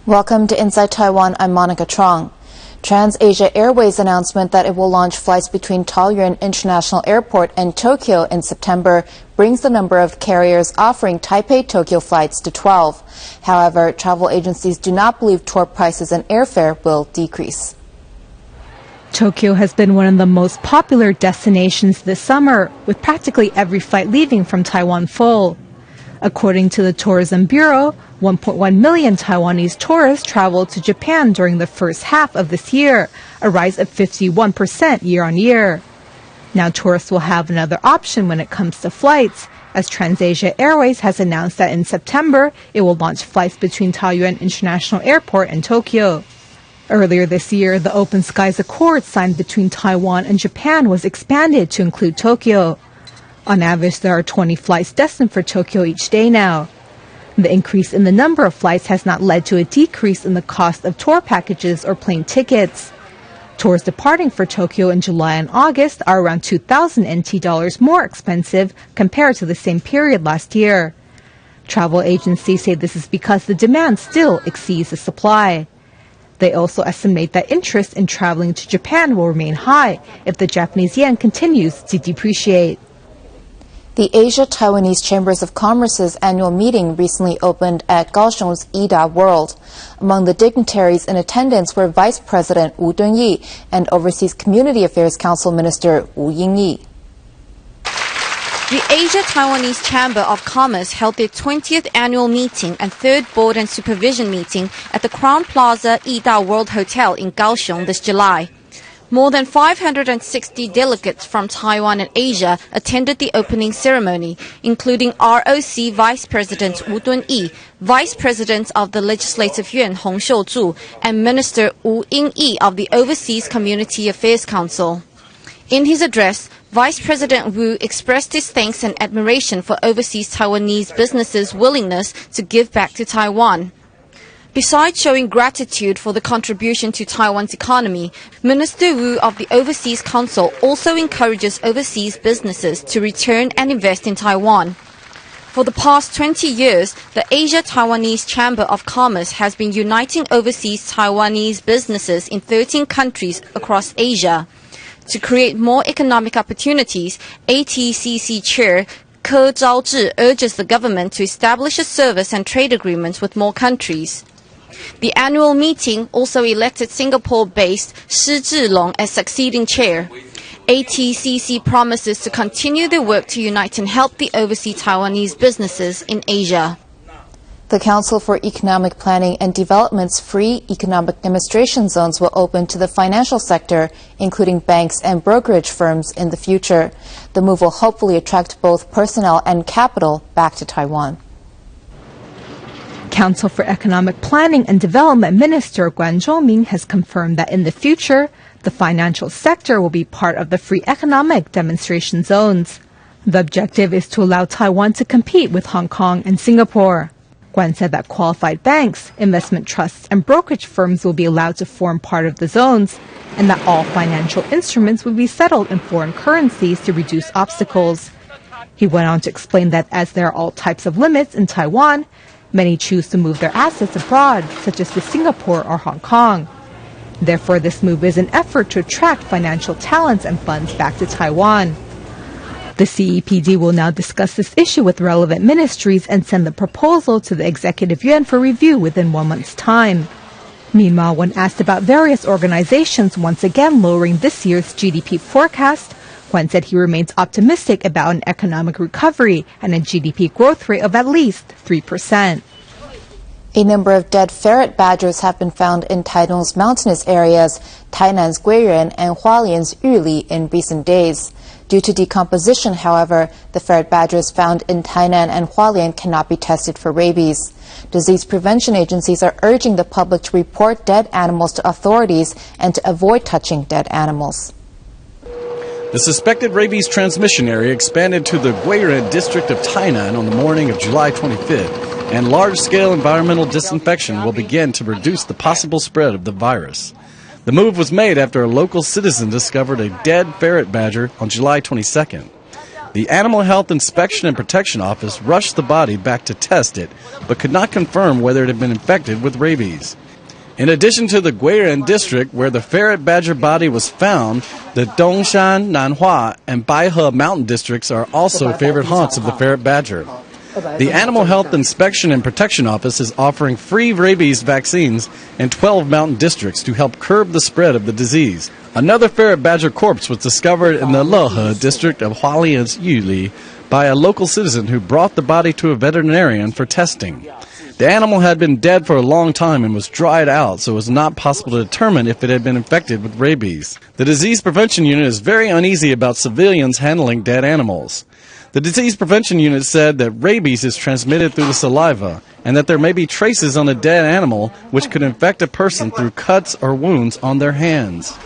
Welcome to Inside Taiwan. I'm Monica Trong. TransAsia Airways' announcement that it will launch flights between Taoyuan International Airport and Tokyo in September brings the number of carriers offering Taipei-Tokyo flights to 12. However, travel agencies do not believe tour prices and airfare will decrease. Tokyo has been one of the most popular destinations this summer, with practically every flight leaving from Taiwan full. According to the Tourism Bureau, 1.1 million Taiwanese tourists traveled to Japan during the first half of this year, a rise of 51% year-on-year. Now tourists will have another option when it comes to flights, as TransAsia Airways has announced that in September it will launch flights between Taoyuan International Airport and Tokyo. Earlier this year, the Open Skies Accord signed between Taiwan and Japan was expanded to include Tokyo. On average, there are 20 flights destined for Tokyo each day now. The increase in the number of flights has not led to a decrease in the cost of tour packages or plane tickets. Tours departing for Tokyo in July and August are around 2,000 NT dollars more expensive compared to the same period last year. Travel agencies say this is because the demand still exceeds the supply. They also estimate that interest in traveling to Japan will remain high if the Japanese yen continues to depreciate. The Asia-Taiwanese Chambers of Commerce's annual meeting recently opened at Kaohsiung's Ida World. Among the dignitaries in attendance were Vice President Wu Dunyi and Overseas Community Affairs Council Minister Wu Yingyi. The Asia-Taiwanese Chamber of Commerce held their 20th annual meeting and third board and supervision meeting at the Crown Plaza Ida World Hotel in Kaohsiung this July. More than 560 delegates from Taiwan and Asia attended the opening ceremony, including ROC Vice President Wu Dunyi, Vice President of the Legislative Yuan Hong Xiuzhu, and Minister Wu Yingyi of the Overseas Community Affairs Council. In his address, Vice President Wu expressed his thanks and admiration for overseas Taiwanese businesses' willingness to give back to Taiwan. Besides showing gratitude for the contribution to Taiwan's economy, Minister Wu of the Overseas Council also encourages overseas businesses to return and invest in Taiwan. For the past 20 years, the Asia-Taiwanese Chamber of Commerce has been uniting overseas Taiwanese businesses in 13 countries across Asia. To create more economic opportunities, ATCC Chair Ke Zhaozhi urges the government to establish a service and trade agreements with more countries. The annual meeting also elected Singapore-based Shi Zhilong as succeeding chair. ATCC promises to continue their work to unite and help the overseas Taiwanese businesses in Asia. The Council for Economic Planning and Development's free economic demonstration zones will open to the financial sector, including banks and brokerage firms, in the future. The move will hopefully attract both personnel and capital back to Taiwan. Council for Economic Planning and Development Minister Guan Zhongming has confirmed that in the future, the financial sector will be part of the free economic demonstration zones. The objective is to allow Taiwan to compete with Hong Kong and Singapore. Guan said that qualified banks, investment trusts, and brokerage firms will be allowed to form part of the zones, and that all financial instruments will be settled in foreign currencies to reduce obstacles. He went on to explain that as there are all types of limits in Taiwan, many choose to move their assets abroad, such as to Singapore or Hong Kong. Therefore, this move is an effort to attract financial talents and funds back to Taiwan. The CEPD will now discuss this issue with relevant ministries and send the proposal to the Executive Yuan for review within 1 month's time. Meanwhile, when asked about various organizations once again lowering this year's GDP forecast, Guan said he remains optimistic about an economic recovery and a GDP growth rate of at least 3%. A number of dead ferret badgers have been found in Taichung's mountainous areas, Tainan's Guiyuan and Hualien's Yuli, in recent days. Due to decomposition, however, the ferret badgers found in Tainan and Hualien cannot be tested for rabies. Disease prevention agencies are urging the public to report dead animals to authorities and to avoid touching dead animals. The suspected rabies transmission area expanded to the Guiyuan district of Tainan on the morning of July 25th, and large-scale environmental disinfection will begin to reduce the possible spread of the virus. The move was made after a local citizen discovered a dead ferret badger on July 22nd. The Animal Health Inspection and Protection Office rushed the body back to test it, but could not confirm whether it had been infected with rabies. In addition to the Guiyuan district where the ferret badger body was found, the Dongshan, Nanhua, and Baihe mountain districts are also favorite haunts of the ferret badger. The Animal Health Inspection and Protection Office is offering free rabies vaccines in 12 mountain districts to help curb the spread of the disease. Another ferret badger corpse was discovered in the Lehe district of Hualien's Yuli by a local citizen who brought the body to a veterinarian for testing. The animal had been dead for a long time and was dried out, so it was not possible to determine if it had been infected with rabies. The Disease Prevention Unit is very uneasy about civilians handling dead animals. The Disease Prevention Unit said that rabies is transmitted through the saliva and that there may be traces on a dead animal which could infect a person through cuts or wounds on their hands.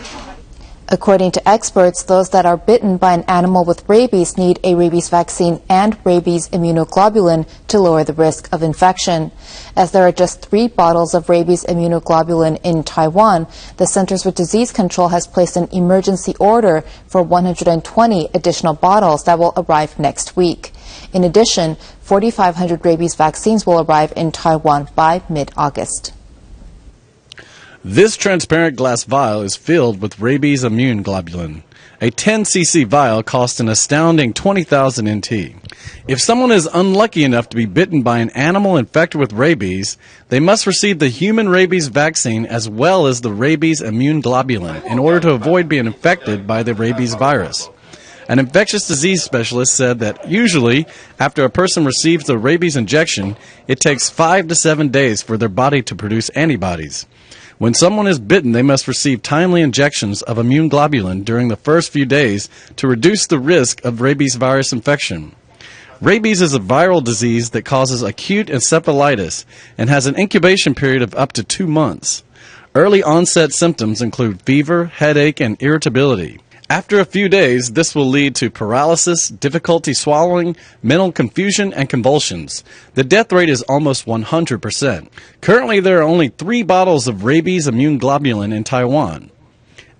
According to experts, those that are bitten by an animal with rabies need a rabies vaccine and rabies immunoglobulin to lower the risk of infection. As there are just 3 bottles of rabies immunoglobulin in Taiwan, the Centers for Disease Control has placed an emergency order for 120 additional bottles that will arrive next week. In addition, 4,500 rabies vaccines will arrive in Taiwan by mid-August. This transparent glass vial is filled with rabies immune globulin. A 10 cc vial costs an astounding 20,000 NT. If someone is unlucky enough to be bitten by an animal infected with rabies, they must receive the human rabies vaccine as well as the rabies immune globulin in order to avoid being infected by the rabies virus. An infectious disease specialist said that usually, after a person receives the rabies injection, it takes 5 to 7 days for their body to produce antibodies. When someone is bitten, they must receive timely injections of immune globulin during the first few days to reduce the risk of rabies virus infection. Rabies is a viral disease that causes acute encephalitis and has an incubation period of up to 2 months. Early onset symptoms include fever, headache, and irritability. After a few days, this will lead to paralysis, difficulty swallowing, mental confusion, and convulsions. The death rate is almost 100%. Currently, there are only 3 bottles of rabies immune globulin in Taiwan.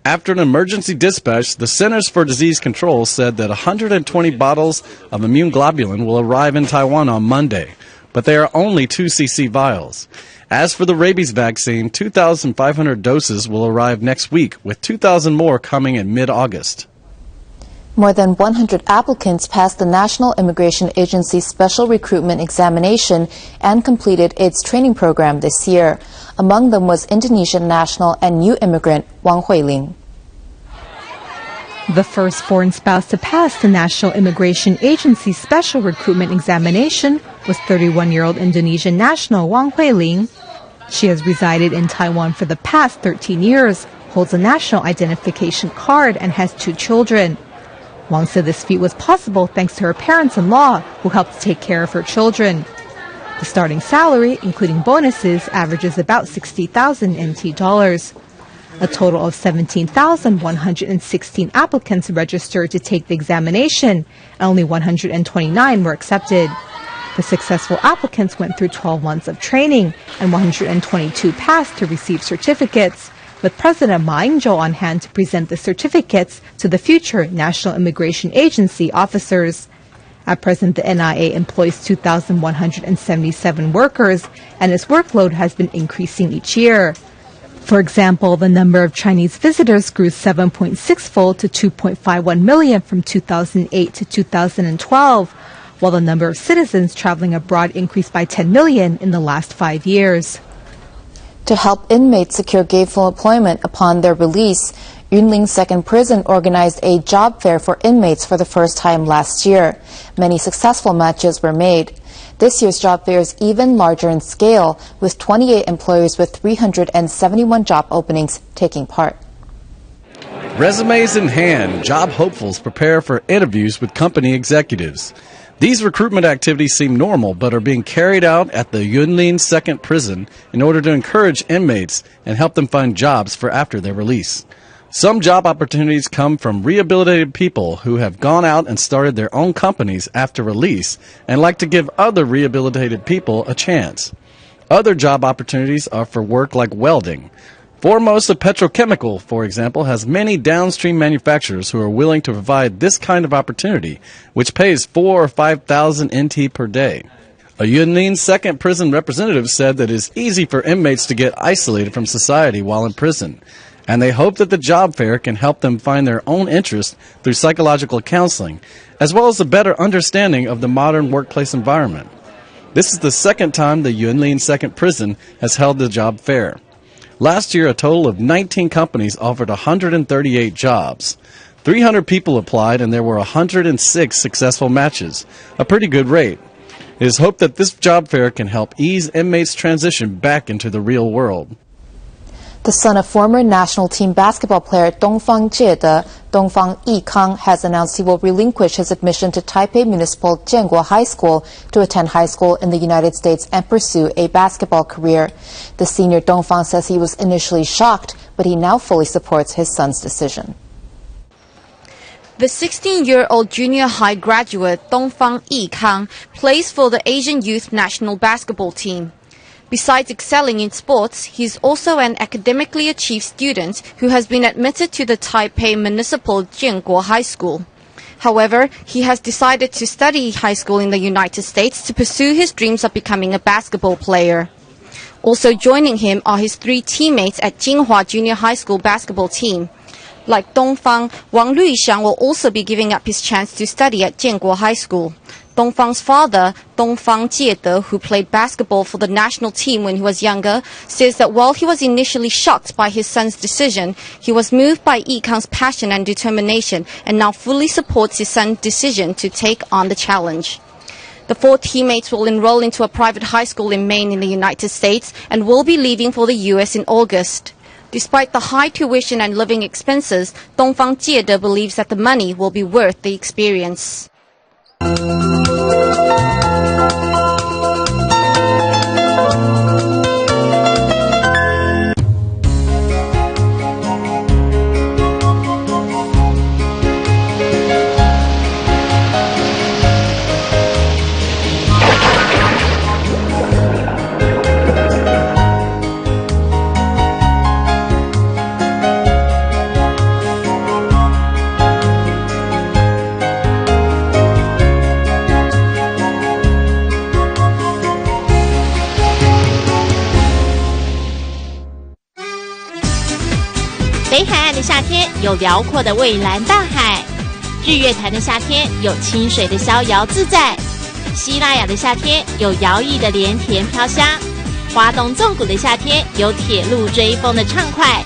After an emergency dispatch, the Centers for Disease Control said that 120 bottles of immune globulin will arrive in Taiwan on Monday, but they are only 2 cc vials. As for the rabies vaccine, 2,500 doses will arrive next week, with 2,000 more coming in mid-August. More than 100 applicants passed the National Immigration Agency Special Recruitment Examination and completed its training program this year. Among them was Indonesian national and new immigrant Wang Huiling. The first foreign spouse to pass the National Immigration Agency Special Recruitment Examination was 31-year-old Indonesian national Wang Huiling. She has resided in Taiwan for the past 13 years, holds a national identification card, and has 2 children. Wang said this feat was possible thanks to her parents-in-law, who helped take care of her children. The starting salary, including bonuses, averages about 60,000 NT dollars. A total of 17,116 applicants registered to take the examination, and only 129 were accepted. The successful applicants went through 12 months of training, and 122 passed to receive certificates, with President Ma Ying-jeou on hand to present the certificates to the future National Immigration Agency officers. At present, the NIA employs 2,177 workers, and its workload has been increasing each year. For example, the number of Chinese visitors grew 7.6-fold to 2.51 million from 2008 to 2012, while the number of citizens traveling abroad increased by 10 million in the last 5 years. To help inmates secure gainful employment upon their release, Yunlin Second Prison organized a job fair for inmates for the first time last year. Many successful matches were made. This year's job fair is even larger in scale, with 28 employers with 371 job openings taking part. Resumes in hand, job hopefuls prepare for interviews with company executives. These recruitment activities seem normal but are being carried out at the Yunlin Second Prison in order to encourage inmates and help them find jobs for after their release. Some job opportunities come from rehabilitated people who have gone out and started their own companies after release and like to give other rehabilitated people a chance. Other job opportunities are for work like welding. Foremost of petrochemical, for example, has many downstream manufacturers who are willing to provide this kind of opportunity, which pays 4,000 or 5,000 NT per day. A Yunlin second prison representative said that it is easy for inmates to get isolated from society while in prison, and they hope that the job fair can help them find their own interest through psychological counseling, as well as a better understanding of the modern workplace environment. This is the second time the Yunlin second prison has held the job fair. Last year, a total of 19 companies offered 138 jobs. 300 people applied, and there were 106 successful matches, a pretty good rate. It is hoped that this job fair can help ease inmates' transition back into the real world. The son of former national team basketball player Dongfang Jie, Dongfang Yikang, has announced he will relinquish his admission to Taipei Municipal Jianguo High School to attend high school in the United States and pursue a basketball career. The senior Dongfang says he was initially shocked, but he now fully supports his son's decision. The 16-year-old junior high graduate Dongfang Yikang plays for the Asian Youth National Basketball Team. Besides excelling in sports, he is also an academically achieved student who has been admitted to the Taipei Municipal Jianguo High School. However, he has decided to study high school in the United States to pursue his dreams of becoming a basketball player. Also joining him are his 3 teammates at Jinhua Junior High School basketball team. Like Dongfang, Wang Luixiang will also be giving up his chance to study at Jianguo High School. Dongfang's father, Dongfang Jie, who played basketball for the national team when he was younger, says that while he was initially shocked by his son's decision, he was moved by Yikang's passion and determination and now fully supports his son's decision to take on the challenge. The 4 teammates will enroll into a private high school in Maine in the United States and will be leaving for the U.S. in August. Despite the high tuition and living expenses, Dongfang Jie believes that the money will be worth the experience.北海岸的夏天有辽阔的蔚蓝大海，日月潭的夏天有清水的逍遥自在，西拉雅的夏天有摇曳的莲田飘香，花东纵谷的夏天有铁路追风的畅快，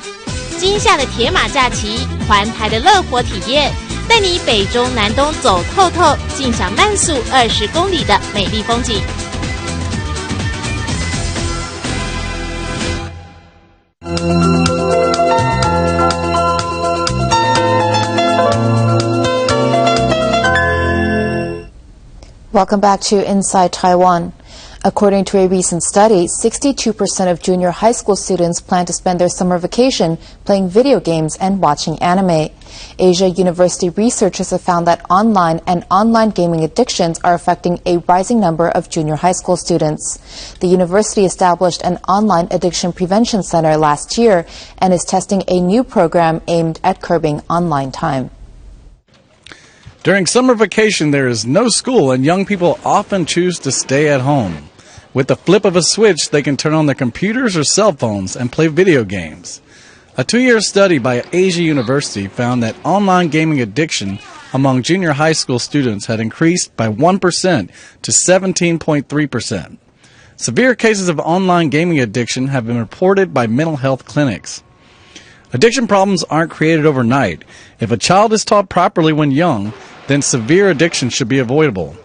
今夏的铁马假期，环台的乐活体验，带你北中南东走透透，尽享慢速20公里的美丽风景。Welcome back to Inside Taiwan. According to a recent study, 62% of junior high school students plan to spend their summer vacation playing video games and watching anime. Asia University researchers have found that online gaming addictions are affecting a rising number of junior high school students. The university established an online addiction prevention center last year and is testing a new program aimed at curbing online time. During summer vacation, there is no school, and young people often choose to stay at home. With the flip of a switch, they can turn on their computers or cell phones and play video games. A 2-year study by Asia University found that online gaming addiction among junior high school students had increased by 1% to 17.3%. Severe cases of online gaming addiction have been reported by mental health clinics. Addiction problems aren't created overnight. If a child is taught properly when young, then severe addiction should be avoidable.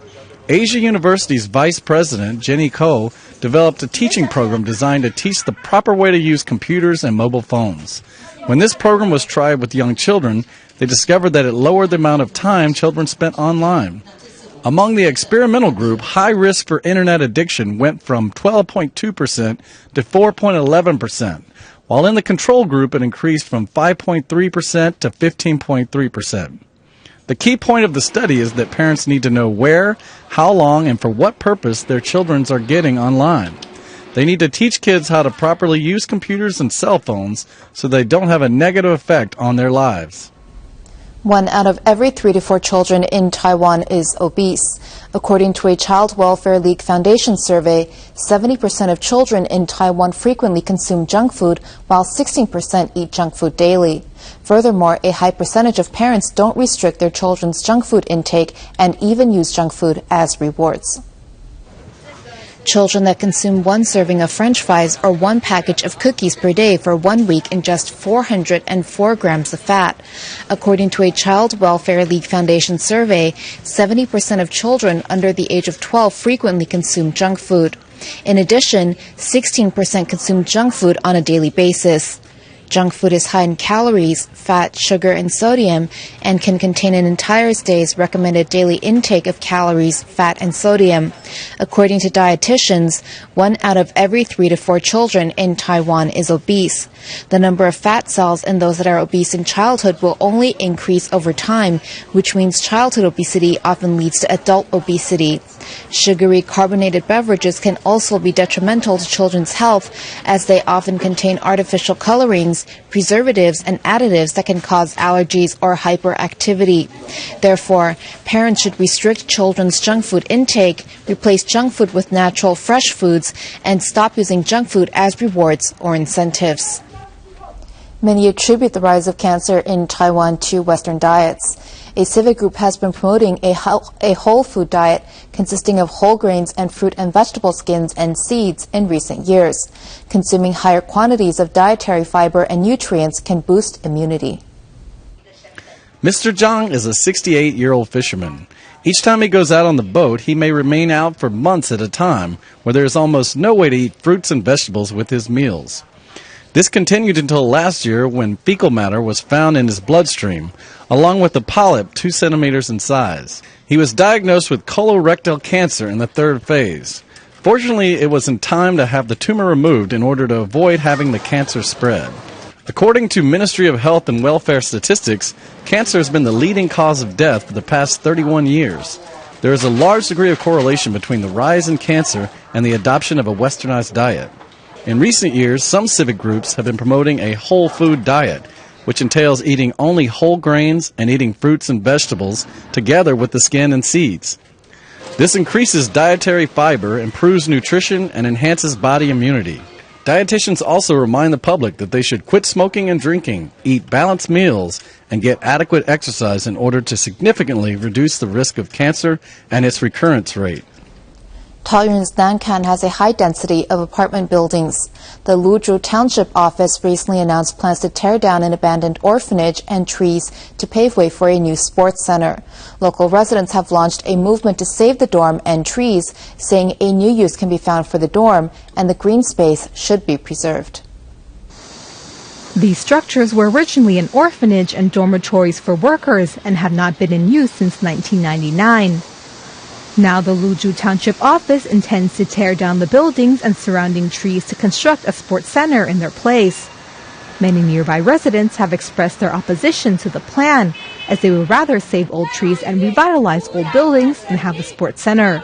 Asia University's Vice President, Jenny Ko, developed a teaching program designed to teach the proper way to use computers and mobile phones. When this program was tried with young children, they discovered that it lowered the amount of time children spent online. Among the experimental group, high risk for internet addiction went from 12.2% to 4.11%, while in the control group it increased from 5.3% to 15.3%. The key point of the study is that parents need to know where, how long, and for what purpose their children are getting online. They need to teach kids how to properly use computers and cell phones so they don't have a negative effect on their lives. 1 out of every 3 to 4 children in Taiwan is obese. According to a Child Welfare League Foundation survey, 70% of children in Taiwan frequently consume junk food, while 16% eat junk food daily. Furthermore, a high percentage of parents don't restrict their children's junk food intake and even use junk food as rewards. Children that consume 1 serving of French fries or 1 package of cookies per day for 1 week ingest 404 grams of fat. According to a Child Welfare League Foundation survey, 70% of children under the age of 12 frequently consume junk food. In addition, 16% consume junk food on a daily basis. Junk food is high in calories, fat, sugar, and sodium, and can contain an entire day's recommended daily intake of calories, fat, and sodium. According to dietitians, 1 out of every 3 to 4 children in Taiwan is obese. The number of fat cells in those that are obese in childhood will only increase over time, which means childhood obesity often leads to adult obesity. Sugary carbonated beverages can also be detrimental to children's health, as they often contain artificial colorings, preservatives, and additives that can cause allergies or hyperactivity. Therefore, parents should restrict children's junk food intake, replace junk food with natural fresh foods, and stop using junk food as rewards or incentives. Many attribute the rise of cancer in Taiwan to Western diets. A civic group has been promoting a whole food diet consisting of whole grains and fruit and vegetable skins and seeds in recent years. Consuming higher quantities of dietary fiber and nutrients can boost immunity. Mr. Zhang is a 68-year-old fisherman. Each time he goes out on the boat, he may remain out for months at a time, where there is almost no way to eat fruits and vegetables with his meals. This continued until last year, when fecal matter was found in his bloodstream, along with a polyp 2 centimeters in size. He was diagnosed with colorectal cancer in the 3rd phase. Fortunately, it was in time to have the tumor removed in order to avoid having the cancer spread. According to Ministry of Health and Welfare statistics, cancer has been the leading cause of death for the past 31 years. There is a large degree of correlation between the rise in cancer and the adoption of a westernized diet. In recent years, some civic groups have been promoting a whole food diet, which entails eating only whole grains and eating fruits and vegetables together with the skin and seeds. This increases dietary fiber, improves nutrition, and enhances body immunity. Dietitians also remind the public that they should quit smoking and drinking, eat balanced meals, and get adequate exercise in order to significantly reduce the risk of cancer and its recurrence rate. Taoyuan's Nankan has a high density of apartment buildings. The Luzhu Township office recently announced plans to tear down an abandoned orphanage and trees to pave way for a new sports center. Local residents have launched a movement to save the dorm and trees, saying a new use can be found for the dorm and the green space should be preserved. These structures were originally an orphanage and dormitories for workers and have not been in use since 1999. Now the Luzhu Township office intends to tear down the buildings and surrounding trees to construct a sports center in their place. Many nearby residents have expressed their opposition to the plan, as they would rather save old trees and revitalize old buildings than have a sports center.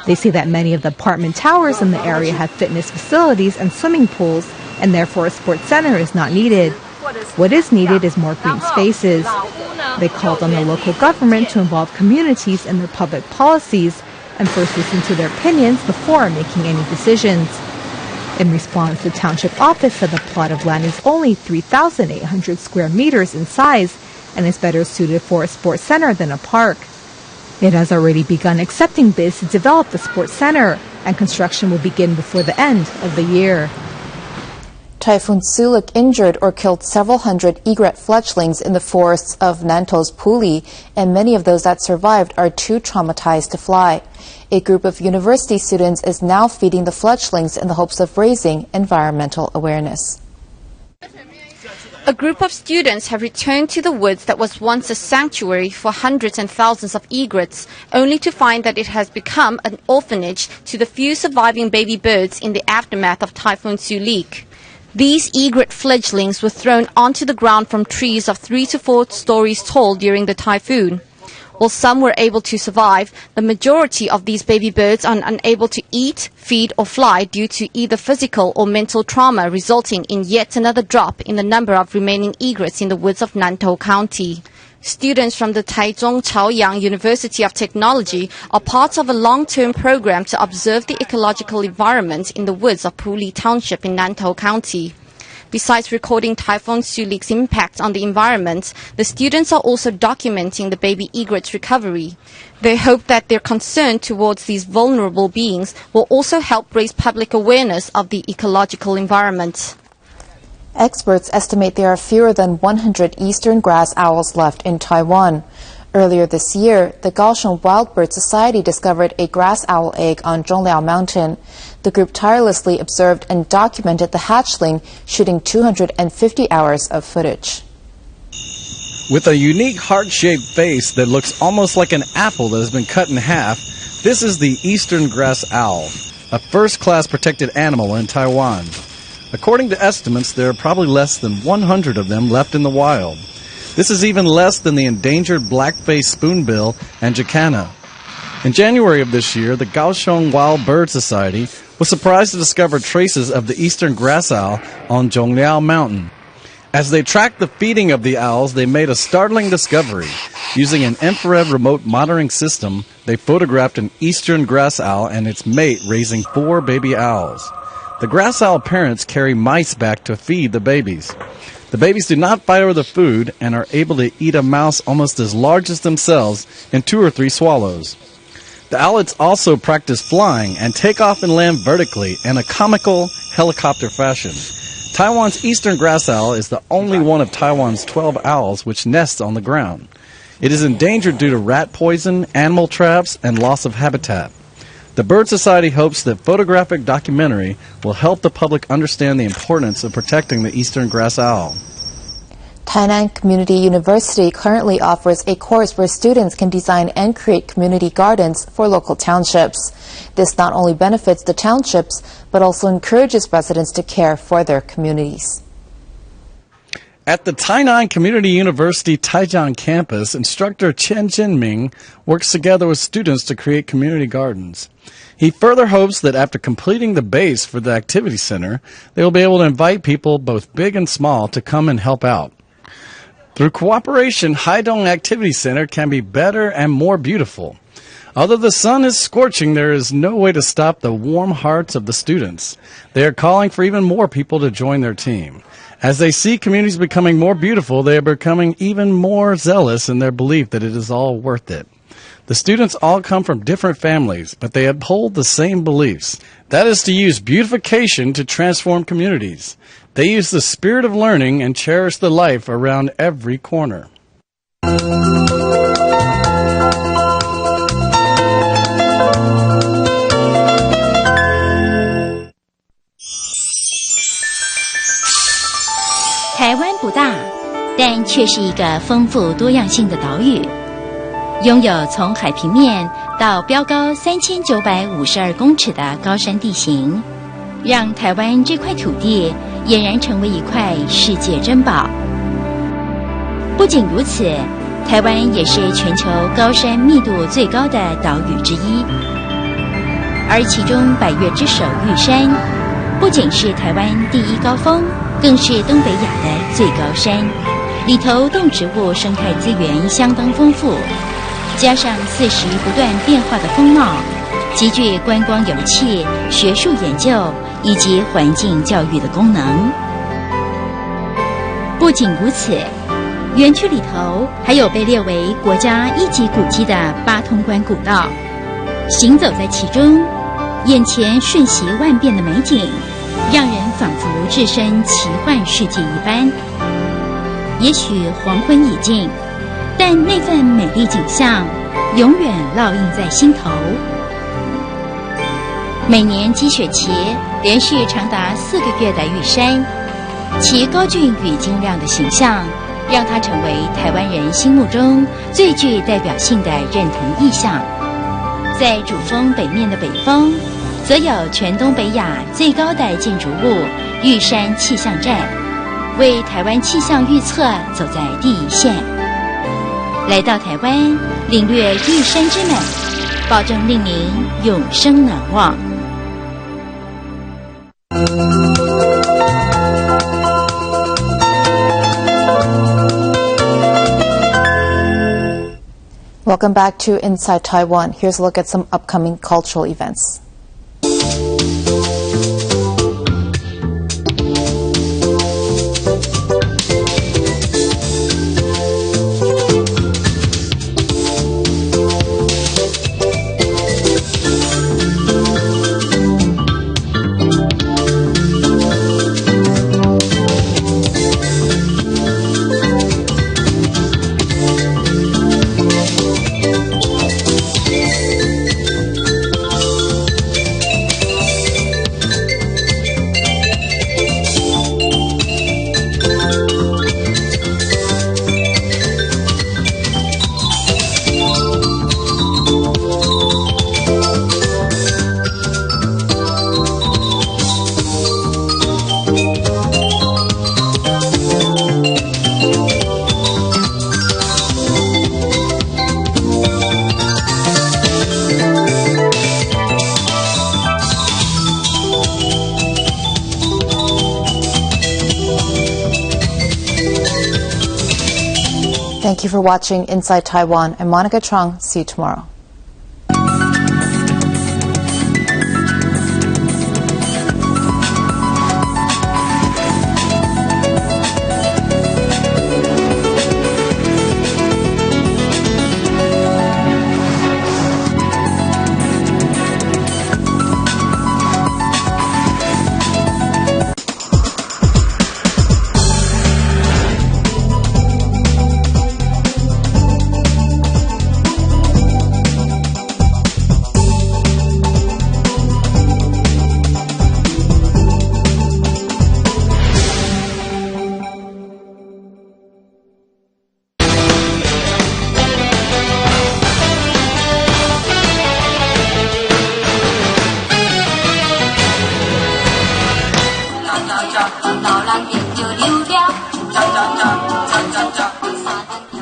They say that many of the apartment towers in the area have fitness facilities and swimming pools, and therefore a sports center is not needed. What is needed is more green spaces. They called on the local government to involve communities in their public policies and first listen to their opinions before making any decisions. In response, the township office said the plot of land is only 3,800 square meters in size and is better suited for a sports center than a park. It has already begun accepting bids to develop the sports center, and construction will begin before the end of the year. Typhoon Sulik injured or killed several hundred egret fledglings in the forests of Nanto's Puli, and many of those that survived are too traumatized to fly. A group of university students is now feeding the fledglings in the hopes of raising environmental awareness. A group of students have returned to the woods that was once a sanctuary for hundreds and thousands of egrets, only to find that it has become an orphanage to the few surviving baby birds in the aftermath of Typhoon Sulik. These egret fledglings were thrown onto the ground from trees of 3 to 4 stories tall during the typhoon. While some were able to survive, the majority of these baby birds are unable to eat, feed or fly due to either physical or mental trauma, resulting in yet another drop in the number of remaining egrets in the woods of Nantou County. Students from the Taichung Chaoyang University of Technology are part of a long-term program to observe the ecological environment in the woods of Puli Township in Nantou County. Besides recording Typhoon Sulik's impact on the environment, the students are also documenting the baby egret's recovery. They hope that their concern towards these vulnerable beings will also help raise public awareness of the ecological environment. Experts estimate there are fewer than 100 eastern grass owls left in Taiwan. Earlier this year, the Kaohsiung Wild Bird Society discovered a grass owl egg on Zhongliao Mountain. The group tirelessly observed and documented the hatchling, shooting 250 hours of footage. With a unique heart-shaped face that looks almost like an apple that has been cut in half, this is the eastern grass owl, a first-class protected animal in Taiwan. According to estimates, there are probably less than 100 of them left in the wild. This is even less than the endangered black-faced spoonbill and jacana. In January of this year, the Kaohsiung Wild Bird Society was surprised to discover traces of the eastern grass owl on Zhongliao Mountain. As they tracked the feeding of the owls, they made a startling discovery. Using an infrared remote monitoring system, they photographed an eastern grass owl and its mate raising 4 baby owls. The grass owl parents carry mice back to feed the babies. The babies do not fight over the food and are able to eat a mouse almost as large as themselves in 2 or 3 swallows. The owlets also practice flying and take off and land vertically in a comical helicopter fashion. Taiwan's eastern grass owl is the only one of Taiwan's 12 owls which nests on the ground. It is endangered due to rat poison, animal traps, and loss of habitat. The Bird Society hopes that photographic documentary will help the public understand the importance of protecting the eastern grass owl. Tainan Community University currently offers a course where students can design and create community gardens for local townships. This not only benefits the townships, but also encourages residents to care for their communities. At the Tainan Community University Taijiang campus, instructor Chen Jinming works together with students to create community gardens. He further hopes that after completing the base for the activity center, they will be able to invite people, both big and small, to come and help out. Through cooperation, Haidong Activity Center can be better and more beautiful. Although the sun is scorching, there is no way to stop the warm hearts of the students. They are calling for even more people to join their team. As they see communities becoming more beautiful, they are becoming even more zealous in their belief that it is all worth it. The students all come from different families, but they uphold the same beliefs. That is to use beautification to transform communities. They use the spirit of learning and cherish the life around every corner.台湾不大，但却是一个丰富多样性的岛屿，拥有从海平面到标高3952公尺的高山地形，让台湾这块土地俨然成为一块世界珍宝。不仅如此，台湾也是全球高山密度最高的岛屿之一，而其中百岳之首玉山，不仅是台湾第一高峰，更是东北亚的最高山，里头动植物生态资源相当丰富，加上四时不断变化的风貌，极具观光游憩、学术研究以及环境教育的功能。不仅如此，园区里头还有被列为国家一级古迹的八通关古道，行走在其中，眼前瞬息万变的美景，让人仿佛置身奇幻世界一般。也许黄昏已尽，但那份美丽景象永远烙印在心头。每年积雪期连续长达4个月的玉山，其高峻与精亮的形象，让它成为台湾人心目中最具代表性的认同意象。在主峰北面的北峰，则有全东北亚最高的建筑物玉山气象站，为台湾气象预测走在第一线。来到台湾，领略玉山之美，保证令您永生难忘。Welcome back to Inside Taiwan. Here's a look at some upcoming cultural events. Thank you for watching Inside Taiwan. I'm Monica Trong. See you tomorrow.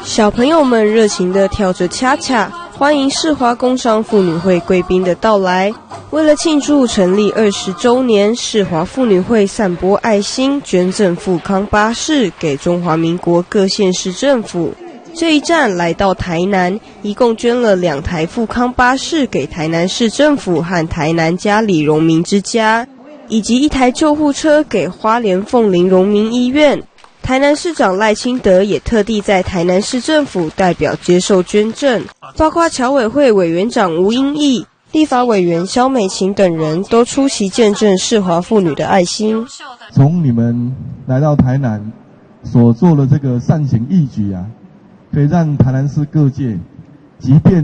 小朋友们热情地跳着恰恰，欢迎世华工商妇女会贵宾的到来。为了庆祝成立20周年，世华妇女会散播爱心，捐赠富康巴士给中华民国各县市政府。这一站来到台南，一共捐了2台富康巴士给台南市政府和台南嘉里荣民之家，以及1台救护车给花莲凤林荣民医院。台南市长赖清德也特地在台南市政府代表接受捐赠，包括侨委会委员长吴英义、立法委员萧美琴等人都出席见证世华妇女的爱心。从你们来到台南所做的这个善行义举啊，可以让台南市各界，即便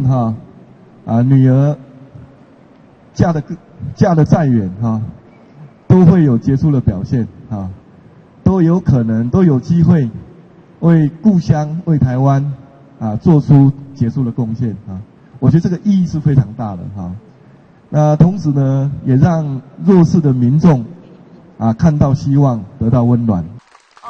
女儿嫁得再远都会有杰出的表现都有可能都有机会为故乡为台湾做出杰出的贡献我觉得这个意义是非常大的那同时呢，也让弱势的民众看到希望，得到温暖。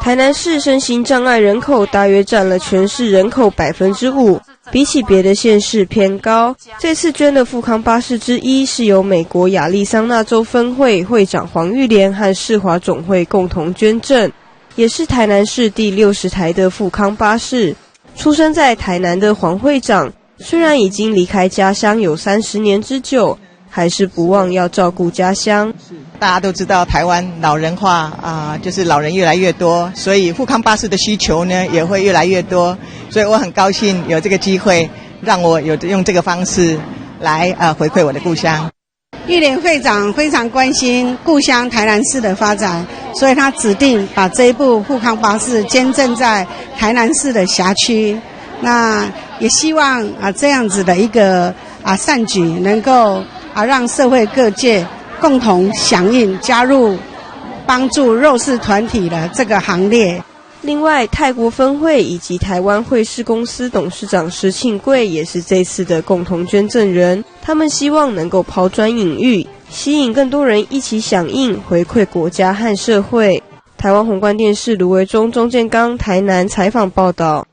台南市身心障碍人口大约占了全市人口5%，比起别的县市偏高。这次捐的富康巴士之一是由美国亚利桑那州分会会长黄玉莲和世华总会共同捐赠，也是台南市第60台的富康巴士。出生在台南的黄会长，虽然已经离开家乡有30年之久，还是不忘要照顾家乡。大家都知道台湾老人化就是老人越来越多，所以富康巴士的需求呢也会越来越多，所以我很高兴有这个机会让我有用这个方式来回馈我的故乡。玉莲会长非常关心故乡台南市的发展，所以他指定把这一部富康巴士捐赠在台南市的辖区。那也希望这样子的一个善举能够让社会各界共同响应，加入帮助弱势团体的这个行列。另外，泰国分会以及台湾汇市公司董事长石庆贵也是这次的共同捐赠人。他们希望能够抛砖引玉，吸引更多人一起响应，回馈国家和社会。台湾宏观电视卢维忠、钟建刚台南采访报道。